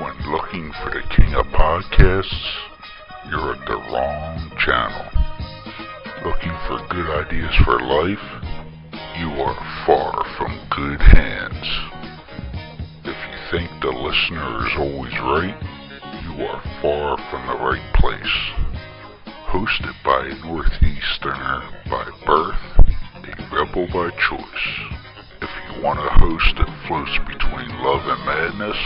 When looking for the king of podcasts, you're at the wrong channel. Looking for good ideas for life? You are far from good hands. If you think the listener is always right, you are far from the right place. Hosted by a Northeasterner by birth, a rebel by choice. If you want a host that floats between love and madness,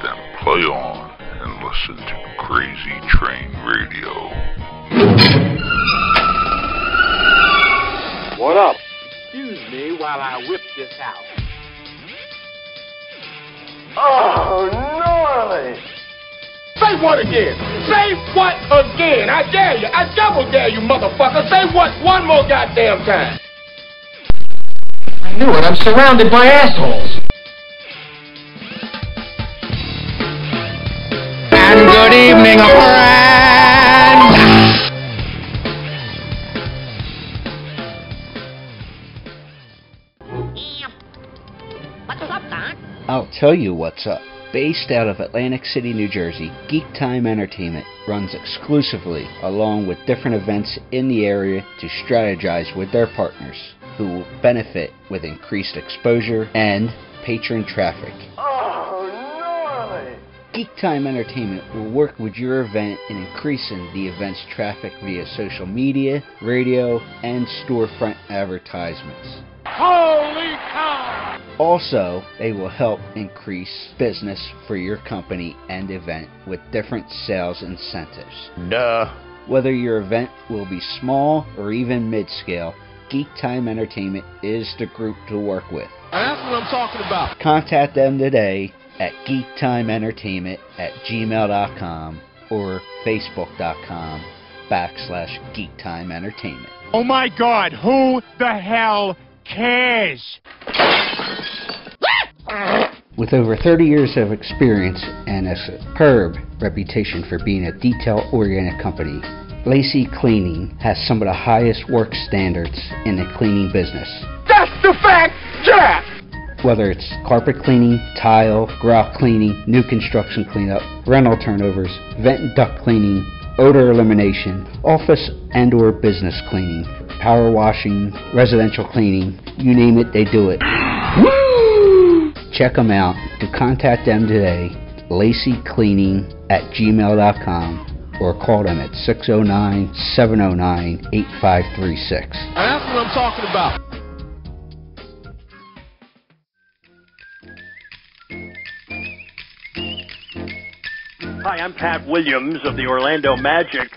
then play on and listen to Crazy Train Radio. What up? Excuse me while I whip this out. Oh, gnarly! Say what again? Say what again? I dare you. I double dare you, motherfucker. Say what one more goddamn time. I knew it. I'm surrounded by assholes. And good evening, friend. What's up, Doc? I'll tell you what's up. Based out of Atlantic City, New Jersey, Geek Time Entertainment runs exclusively along with different events in the area to strategize with their partners who will benefit with increased exposure and patron traffic. Oh, gnarly! Geek Time Entertainment will work with your event in increasing the event's traffic via social media, radio, and storefront advertisements. Holy cow! Also, they will help increase business for your company and event with different sales incentives. Duh. Whether your event will be small or even mid-scale, Geek Time Entertainment is the group to work with. That's what I'm talking about. Contact them today at geektimeentertainment@gmail.com or facebook.com/geektimeentertainment. Oh my God, who the hell cares? With over 30 years of experience and a superb reputation for being a detail-oriented company, Lacey Cleaning has some of the highest work standards in the cleaning business. That's the fact, Jack! Whether it's carpet cleaning, tile, grout cleaning, new construction cleanup, rental turnovers, vent and duct cleaning, odor elimination, office and or business cleaning, power washing, residential cleaning, you name it, they do it. Woo! Check them out. To contact them today, LaceyCleaning@gmail.com or call them at 609-709-8536. That's what I'm talking about. Hi, I'm Pat Williams of the Orlando Magic.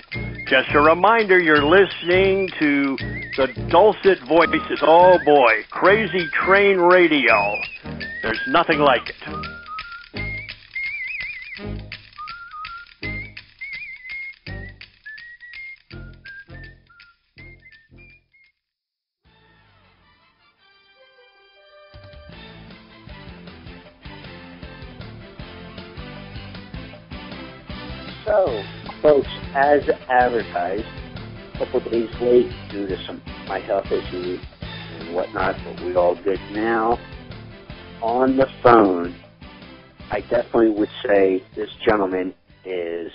Just a reminder, you're listening to the dulcet voices. Oh boy, Crazy Train Radio. There's nothing like it. So, folks, as advertised, a couple days late due to my health issues and whatnot, but we all good now. On the phone, I definitely would say this gentleman is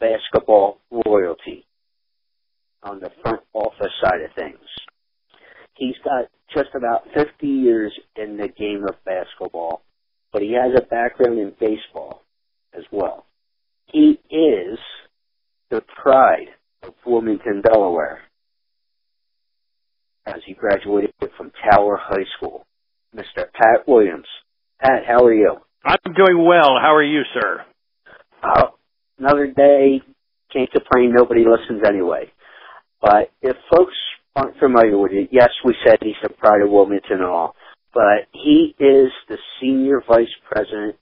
basketball royalty on the front office side of things. He's got just about 50 years in the game of basketball, but he has a background in baseball as well. He is the pride of Wilmington, Delaware, as he graduated from Tower High School. Mr. Pat Williams. Pat, how are you? I'm doing well. How are you, sir? Another day, can't complain, nobody listens anyway. But if folks aren't familiar with it, yes, we said he's the pride of Wilmington and all, but he is the senior vice president,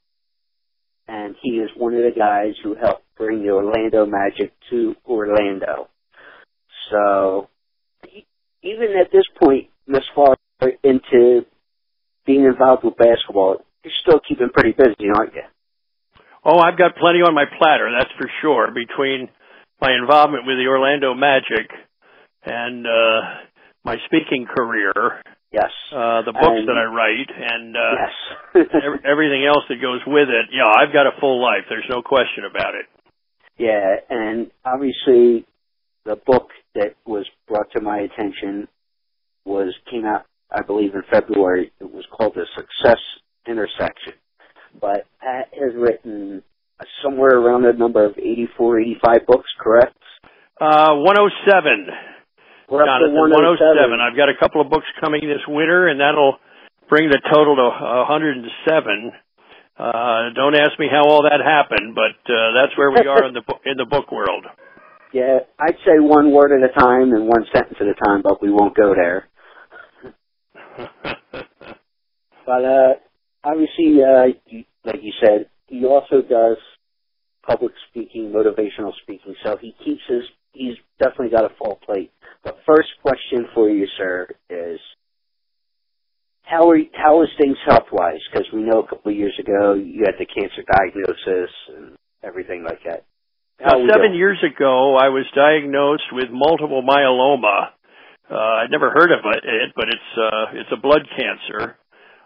and he is one of the guys who helped bring the Orlando Magic to Orlando. So, even at this point, this far into being involved with basketball, you're still keeping pretty busy, aren't you? Oh, I've got plenty on my platter, that's for sure, between my involvement with the Orlando Magic and my speaking career Yes. The books that I write, and yes. everything else that goes with it. Yeah, I've got a full life. There's no question about it. Yeah, and obviously the book that was brought to my attention came out, I believe, in February. It was called The Success Intersection. But Pat has written somewhere around the number of 84, 85 books, correct? 107. We're up to Jonathan, 107. I've got a couple of books coming this winter, and that'll bring the total to 107. Don't ask me how all that happened, but that's where we are in the book world. Yeah, I'd say one word at a time and one sentence at a time, but we won't go there. But obviously, like you said, he also does public speaking, motivational speaking, so he's definitely got a full plate. The first question for you, sir, is how is things health-wise? Because we know a couple of years ago you had the cancer diagnosis and everything like that. 7 years ago, I was diagnosed with multiple myeloma. I'd never heard of it, but it's a blood cancer,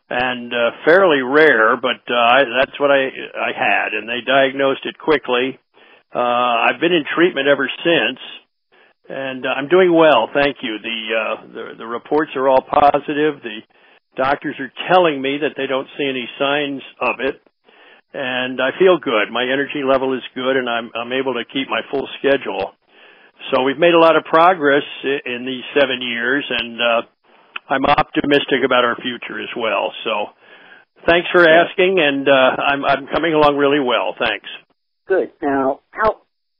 and fairly rare. But that's what I had, and they diagnosed it quickly. I've been in treatment ever since, and I'm doing well, thank you. The reports are all positive. The doctors are telling me that they don't see any signs of it. And I feel good. My energy level is good, and I'm able to keep my full schedule. So we've made a lot of progress in these 7 years, and I'm optimistic about our future as well. So thanks for asking, and I'm coming along really well. Thanks. Good. Now,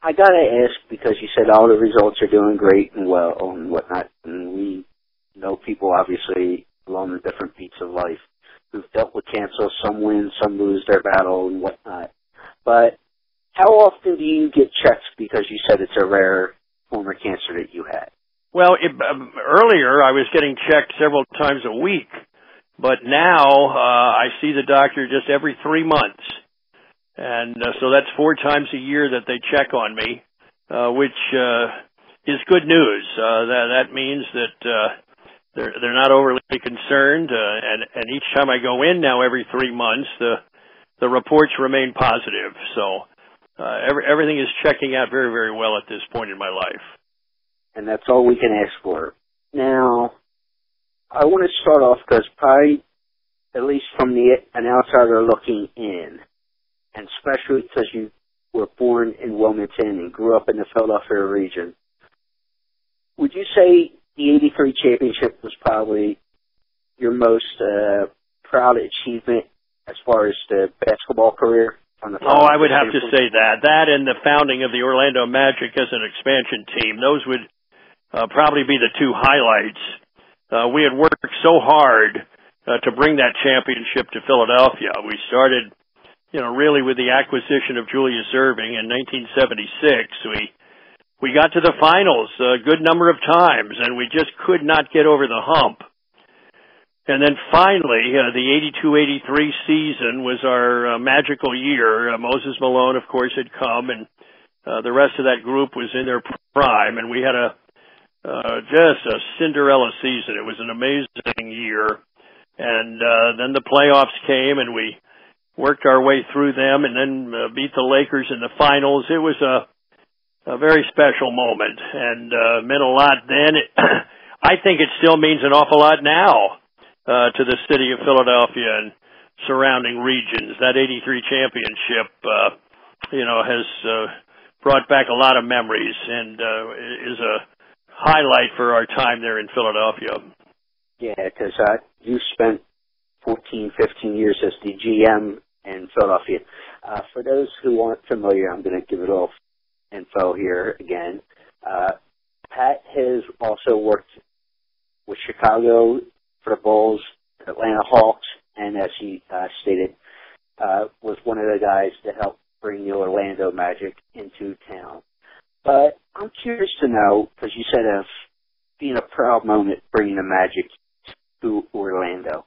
I got to ask, because you said all the results are doing great and well and whatnot, and we know people, obviously, along the different beats of life who've dealt with cancer. Some win, some lose their battle and whatnot. But how often do you get checks, because you said it's a rare form of cancer that you had? Well, earlier I was getting checked several times a week, but now I see the doctor just every 3 months. And so that's 4 times a year that they check on me, which is good news. That means that they're not overly concerned, and each time I go in now every 3 months, the reports remain positive. So everything is checking out very, very well at this point in my life. And that's all we can ask for. Now, I want to start off, because probably, at least from an outsider looking in, and especially because you were born in Wilmington and grew up in the Philadelphia region, would you say the 83 championship was probably your most proud achievement as far as the basketball career? I would have to say that. That and the founding of the Orlando Magic as an expansion team, those would probably be the 2 highlights. We had worked so hard to bring that championship to Philadelphia. We started, really with the acquisition of Julius Erving in 1976. We got to the finals a good number of times, and we just could not get over the hump. And then finally, the 82-83 season was our magical year. Moses Malone, of course, had come, and the rest of that group was in their prime, and we had just a Cinderella season. It was an amazing year. And then the playoffs came, and we worked our way through them, and then beat the Lakers in the finals. It was a very special moment, and meant a lot then. I think it still means an awful lot now to the city of Philadelphia and surrounding regions. That 83 championship, has brought back a lot of memories and is a highlight for our time there in Philadelphia. Yeah, because you spent 14, 15 years as the GM in Philadelphia. For those who aren't familiar, I'm going to give it all info here again. Pat has also worked with Chicago for the Bulls, Atlanta Hawks, and as he stated, was one of the guys to help bring the Orlando Magic into town. But I'm curious to know, because you said of being a proud moment bringing the Magic to Orlando,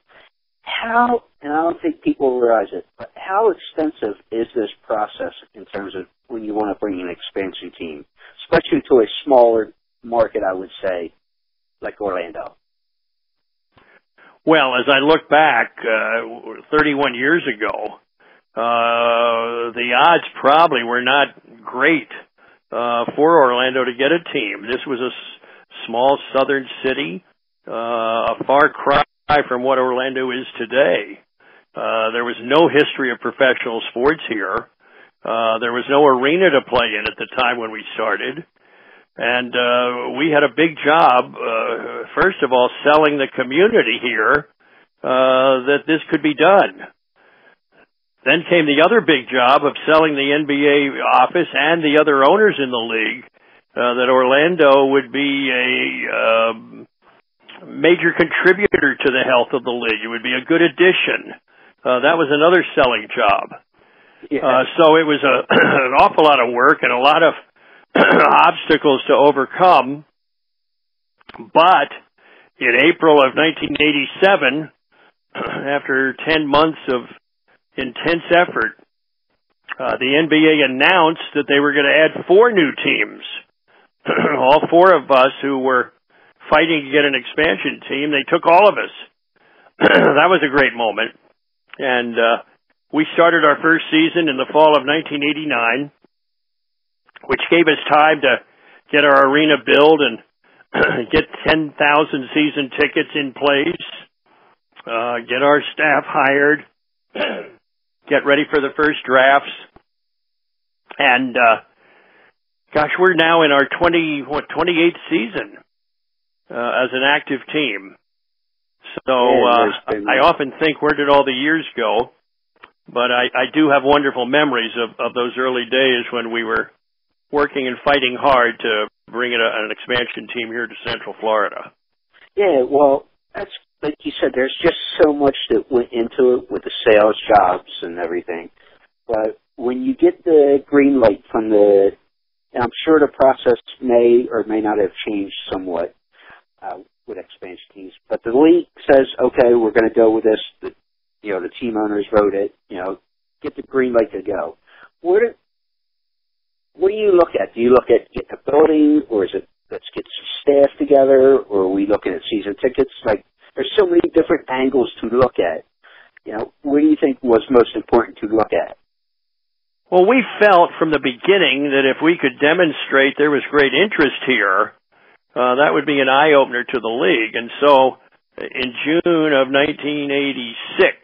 how, and I don't think people realize it, but how extensive is this process in terms of when you want to bring an expansion team, especially to a smaller market, I would say, like Orlando? Well, as I look back, 31 years ago, the odds probably were not great for Orlando to get a team. This was a small southern city, a far cry from what Orlando is today. There was no history of professional sports here. There was no arena to play in at the time when we started. And we had a big job, first of all, selling the community here that this could be done. Then came the other big job of selling the NBA office and the other owners in the league that Orlando would be a major contributor to the health of the league. It would be a good addition. That was another selling job. Yeah. So it was an awful lot of work and a lot of obstacles to overcome. But in April of 1987, after 10 months of intense effort, the NBA announced that they were going to add 4 new teams. All 4 of us who were fighting to get an expansion team, they took all of us. That was a great moment. And we started our first season in the fall of 1989, which gave us time to get our arena built and get 10,000 season tickets in place, get our staff hired, get ready for the first drafts. And, gosh, we're now in our 28th season as an active team. So I often think, where did all the years go? But I do have wonderful memories of those early days when we were working and fighting hard to bring in an expansion team here to Central Florida. Yeah, well, that's like you said, there's just so much that went into it with the sales jobs and everything. But when you get the green light from and I'm sure the process may or may not have changed somewhat with expansion teams, but the league says, okay, we're going to go with this. The team owners wrote it, get the green light to go. What do you look at? Do you look at get the building, or is it let's get some staff together, or are we looking at season tickets? Like, there's so many different angles to look at. What do you think was most important to look at? Well, we felt from the beginning that if we could demonstrate there was great interest here, that would be an eye-opener to the league. And so in June of 1986,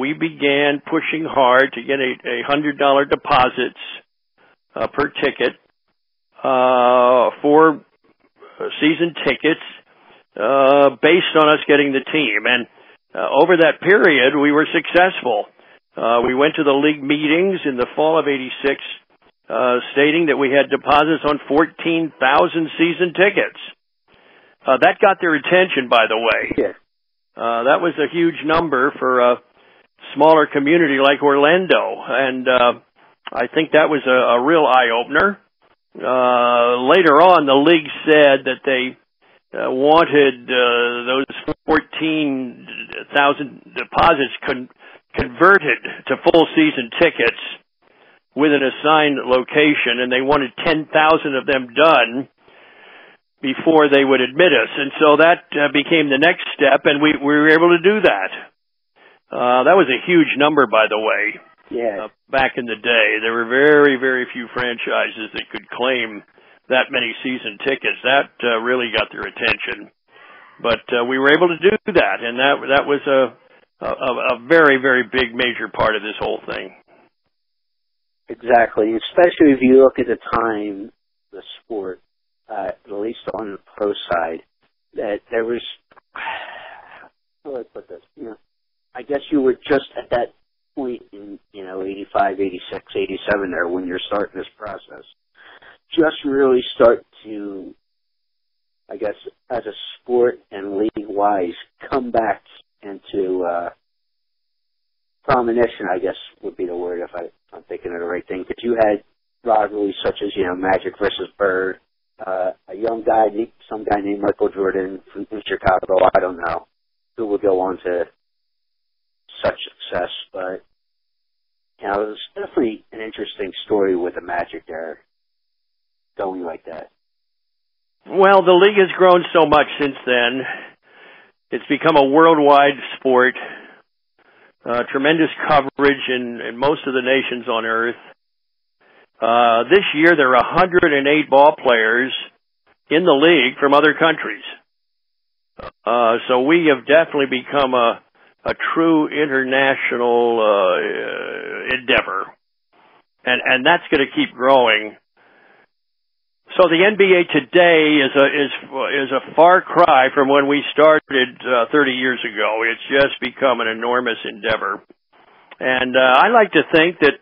we began pushing hard to get $100 deposits per ticket for season tickets based on us getting the team. And over that period, we were successful. We went to the league meetings in the fall of 86 stating that we had deposits on 14,000 season tickets. That got their attention, by the way. Yeah. That was a huge number for a smaller community like Orlando, and I think that was a real eye-opener. Later on, the league said that they wanted those 14,000 deposits converted to full season tickets with an assigned location, and they wanted 10,000 of them done before they would admit us. And so that became the next step, and we were able to do that. That was a huge number, by the way. Yeah. Back in the day, there were very, very few franchises that could claim that many season tickets. That really got their attention. But we were able to do that, and that was a very, very big major part of this whole thing. Exactly, especially if you look at the time, the sport, at least on the pro side, that there was, how do I put this? I guess you were just at that point in, 85, 86, 87 there when you're starting this process. Just really start to, I guess, as a sport and league-wise, come back into prominence, I guess would be the word if I'm thinking of the right thing. Because you had rivalries such as, Magic versus Bird, a young guy, some guy named Michael Jordan from Chicago, I don't know, who would go on to such success. But, it was definitely an interesting story with the Magic there going like that. Well, the league has grown so much since then. It's become a worldwide sport. Tremendous coverage in most of the nations on Earth. This year there are 108 ball players in the league from other countries. So we have definitely become a true international endeavor. And that's going to keep growing. So the NBA today is a far cry from when we started 30 years ago. It's just become an enormous endeavor. And I like to think that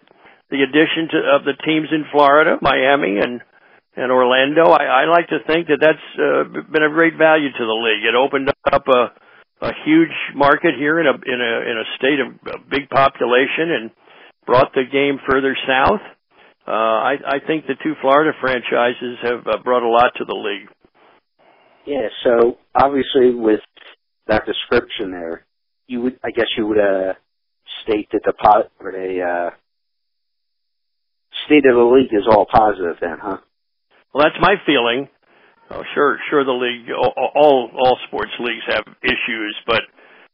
the addition of the teams in Florida, Miami, and Orlando, I like to think that that's been of great value to the league. It opened up a huge market here in a state of big population and brought the game further south. I think the two Florida franchises have brought a lot to the league. Yeah, so obviously with that description there, I guess you would state that the state of the league is all positive then, huh? Well, that's my feeling. Oh, sure, the league, all sports leagues have issues, but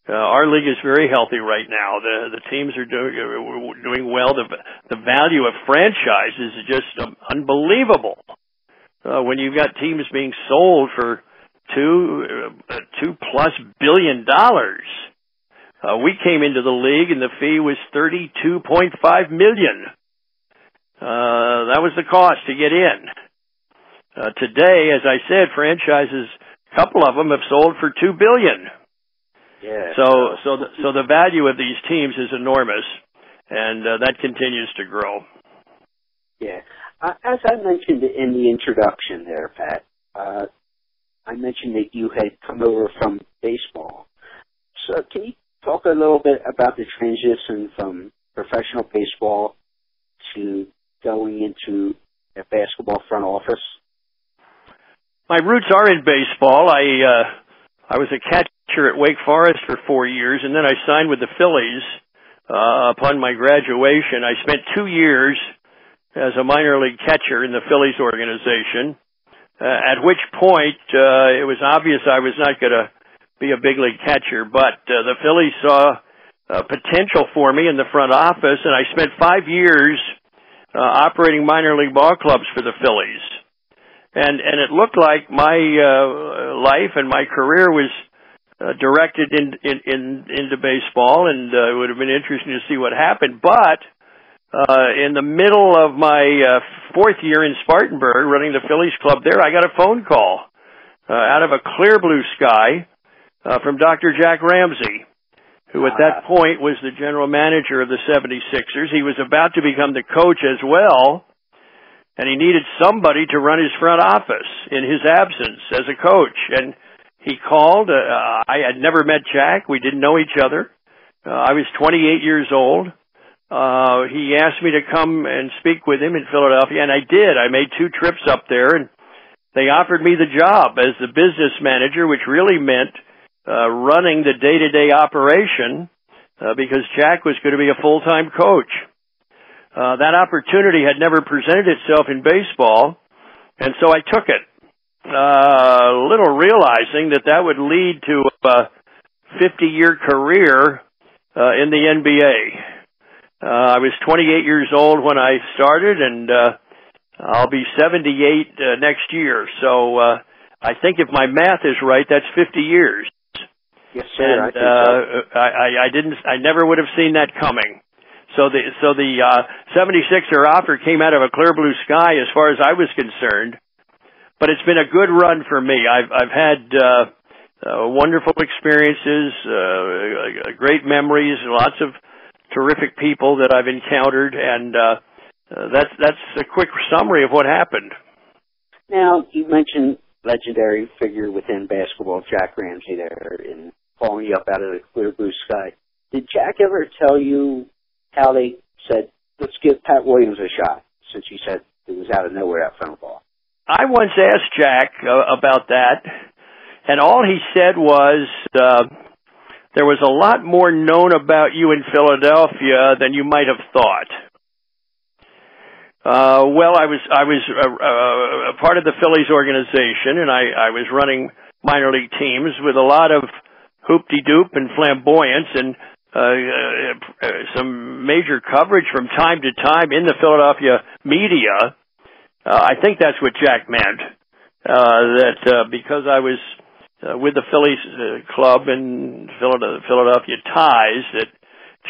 our league is very healthy right now. The teams are doing well. The value of franchises is just unbelievable. When you've got teams being sold for $2+ billion. We came into the league and the fee was $32.5 million. That was the cost to get in. Today, as I said, franchises, a couple of them have sold for $2 billion. Yeah. So the value of these teams is enormous, and that continues to grow. Yeah. As I mentioned in the introduction there, Pat, I mentioned that you had come over from baseball. So can you talk a little bit about the transition from professional baseball to going into a basketball front office? My roots are in baseball. I was a catcher at Wake Forest for 4 years, and then I signed with the Phillies upon my graduation. I spent 2 years as a minor league catcher in the Phillies organization, at which point it was obvious I was not going to be a big league catcher, but the Phillies saw potential for me in the front office, and I spent 5 years operating minor league ball clubs for the Phillies. And it looked like my life and my career was directed into baseball, and it would have been interesting to see what happened. But in the middle of my 4th year in Spartanburg, running the Phillies club there, I got a phone call out of a clear blue sky from Dr. Jack Ramsey, who at that point was the general manager of the 76ers. He was about to become the coach as well, and he needed somebody to run his front office in his absence as a coach. And he called. I had never met Jack. We didn't know each other. I was 28 years old. He asked me to come and speak with him in Philadelphia, and I did. I made 2 trips up there, and they offered me the job as the business manager, which really meant running the day-to-day operation because Jack was going to be a full-time coach. That opportunity had never presented itself in baseball, and so I took it, little realizing that would lead to a 50-year career in the NBA. I was 28 years old when I started, and I'll be 78 next year. So I think if my math is right, that's 50 years. Yes, sir. And I never would have seen that coming. So the 76er offer came out of a clear blue sky as far as I was concerned, but it's been a good run for me. I've had wonderful experiences, great memories, lots of terrific people that I've encountered, and that's a quick summary of what happened. Now, you mentioned legendary figure within basketball, Jack Ramsey there, in calling you up out of the clear blue sky. Did Jack ever tell you how they said, let's give Pat Williams a shot, since you said it was out of nowhere at front ball? I once asked Jack about that, and all he said was, there was a lot more known about you in Philadelphia than you might have thought. Well, I was a part of the Phillies organization, and I was running minor league teams with a lot of hoop-de-doop and flamboyance and some major coverage from time to time in the Philadelphia media. I think that's what Jack meant, that because I was with the Phillies club and Philadelphia ties, that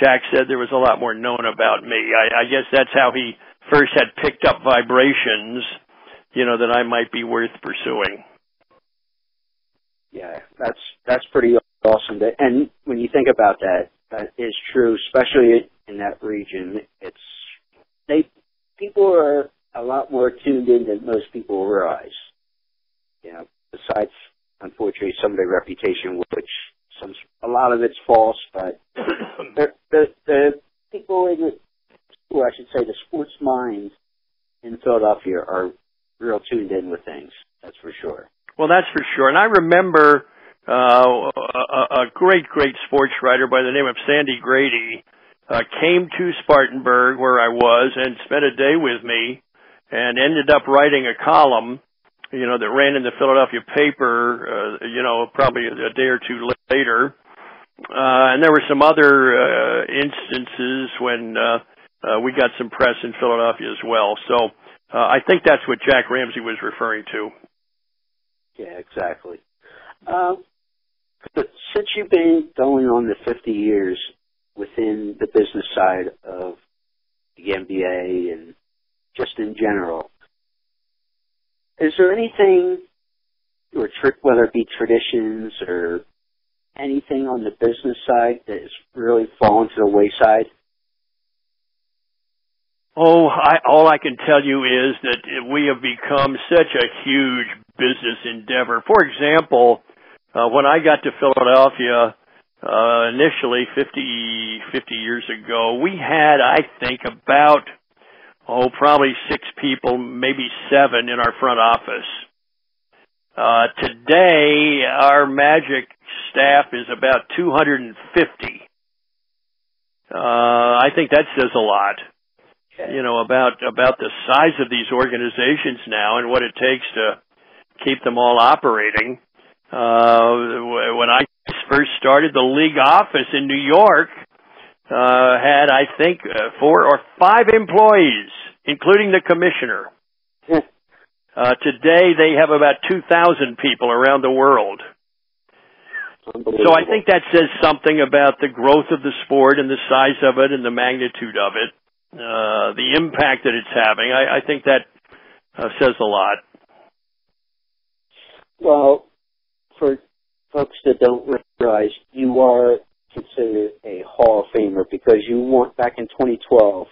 Jack said there was a lot more known about me. I guess that's how he first had picked up vibrations, that I might be worth pursuing. Yeah, that's pretty awesome. And when you think about that, that is true, especially in that region. People are a lot more tuned in than most people realize. Besides, unfortunately, some of their reputation, which a lot of it's false, but the people I should say, the sports minds in Philadelphia are real tuned in with things. That's for sure. Well, that's for sure. And I remember a great sports writer by the name of Sandy Grady came to Spartanburg, where I was, and spent a day with me, and ended up writing a column, that ran in the Philadelphia paper, probably a day or two later. And there were some other instances when we got some press in Philadelphia as well. So I think that's what Jack Ramsey was referring to. Yeah, exactly. But since you've been going on the 50 years within the business side of the NBA and just in general, is there anything, or whether it be traditions or anything on the business side that has really fallen to the wayside? Oh, all I can tell you is that we have become such a huge business endeavor. For example, when I got to Philadelphia initially 50 years ago, we had, I think, about, probably 6 people, maybe 7 in our front office. Today, our Magic staff is about 250. I think that says a lot. About the size of these organizations now and what it takes to keep them all operating. When I first started, the league office in New York had, I think, 4 or 5 employees, including the commissioner. Today, they have about 2,000 people around the world. So I think that says something about the growth of the sport and the size of it and the magnitude of it. The impact that it's having, I think that says a lot. Well, for folks that don't realize, you are considered a Hall of Famer because you won back in 2012.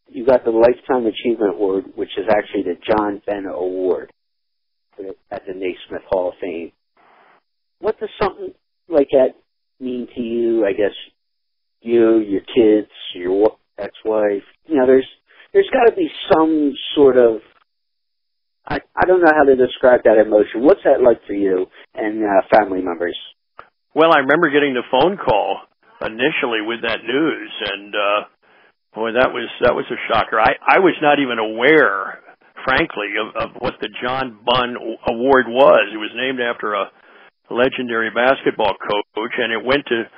You got the Lifetime Achievement Award, which is actually the John Benn Award at the Naismith Hall of Fame. What does something like that mean to you? I guess you, your kids, your ex-wife. There's got to be some sort of, I don't know how to describe that emotion. What's that like for you and family members? Well, I remember getting the phone call initially with that news, and boy, that was a shocker. I was not even aware, frankly, of what the John Benn Award was. It was named after a legendary basketball coach, and it went to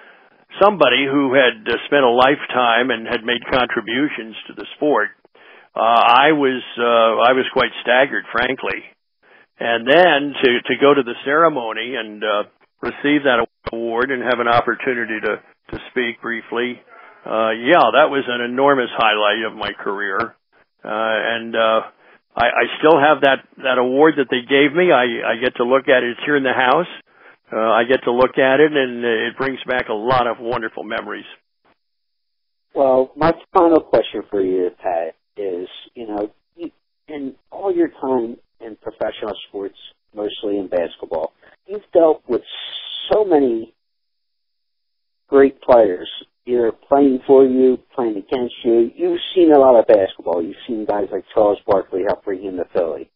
somebody who had spent a lifetime and had made contributions to the sport. I was quite staggered, frankly. And then to go to the ceremony and receive that award and have an opportunity to speak briefly, that was an enormous highlight of my career. And I still have that award that they gave me. I get to look at it. It's here in the house. I get to look at it, and it brings back a lot of wonderful memories. Well, my final question for you, Pat, is, in all your time in professional sports, mostly in basketball, you've dealt with so many great players, either playing for you, playing against you. You've seen a lot of basketball. You've seen guys like Charles Barkley help bring in the Philly,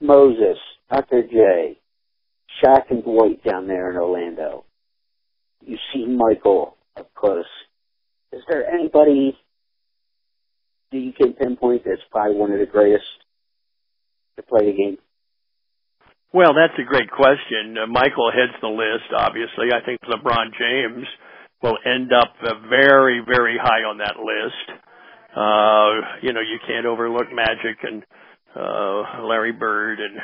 Moses, Dr. J, Shaq and Dwight down there in Orlando. You've seen Michael up close. Is there anybody that you can pinpoint that's probably one of the greatest to play the game? Well, that's a great question. Michael heads the list, obviously. I think LeBron James will end up very, very high on that list. You can't overlook Magic and Larry Bird and,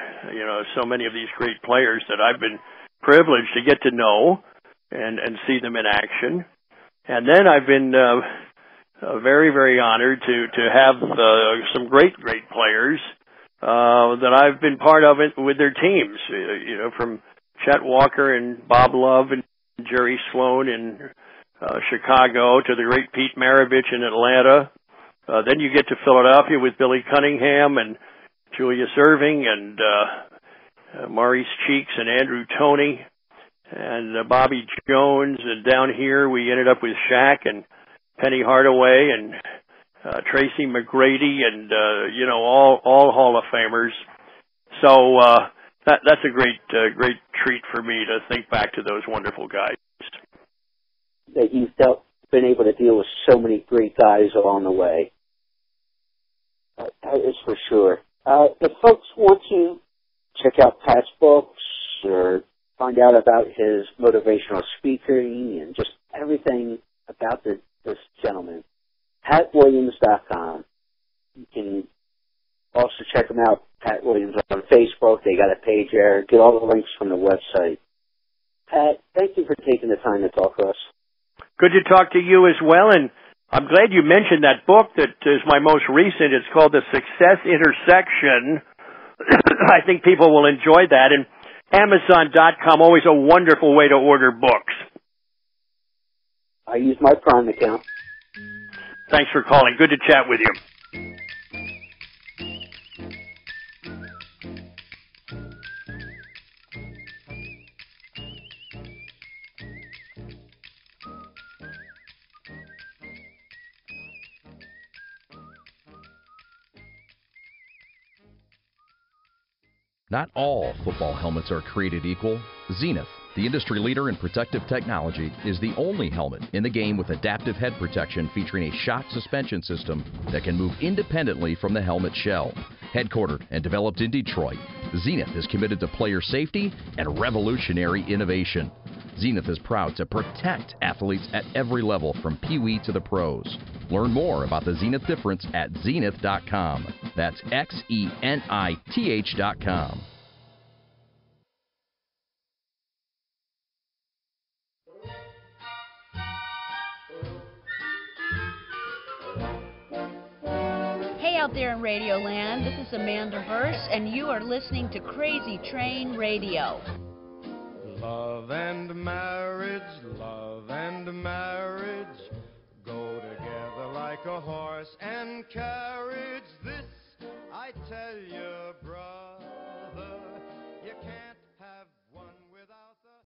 so many of these great players that I've been privileged to get to know and see them in action. And then I've been very, very honored to have some great players that I've been part of it with their teams, from Chet Walker and Bob Love and Jerry Sloan in Chicago to the great Pete Maravich in Atlanta. Then you get to Philadelphia with Billy Cunningham and Julius Erving and Maurice Cheeks and Andrew Toney and Bobby Jones. And down here we ended up with Shaq and Penny Hardaway and Tracy McGrady and all Hall of Famers. So that's a great treat for me to think back to those wonderful guys. That you've been able to deal with so many great guys along the way. That is for sure. If folks want to check out Pat's books or find out about his motivational speaking and just everything about this gentleman, PatWilliams.com. You can also check him out, Pat Williams, on Facebook. They got a page there. Get all the links from the website. Pat, thank you for taking the time to talk to us. Good to talk to you as well, and I'm glad you mentioned that book that is my most recent. It's called The Success Intersection. I think people will enjoy that, and Amazon.com, always a wonderful way to order books. I use my Prime account. Thanks for calling. Good to chat with you. Not all football helmets are created equal. Zenith, the industry leader in protective technology, is the only helmet in the game with adaptive head protection featuring a shock suspension system that can move independently from the helmet shell. Headquartered and developed in Detroit, Zenith is committed to player safety and revolutionary innovation. Zenith is proud to protect athletes at every level from Pee Wee to the pros. Learn more about the Zenith difference at zenith.com. That's XENITH.com. Hey out there in Radio Land, this is Amanda Verse, and you are listening to Crazy Train Radio. Love and marriage go together like a horse and carriage.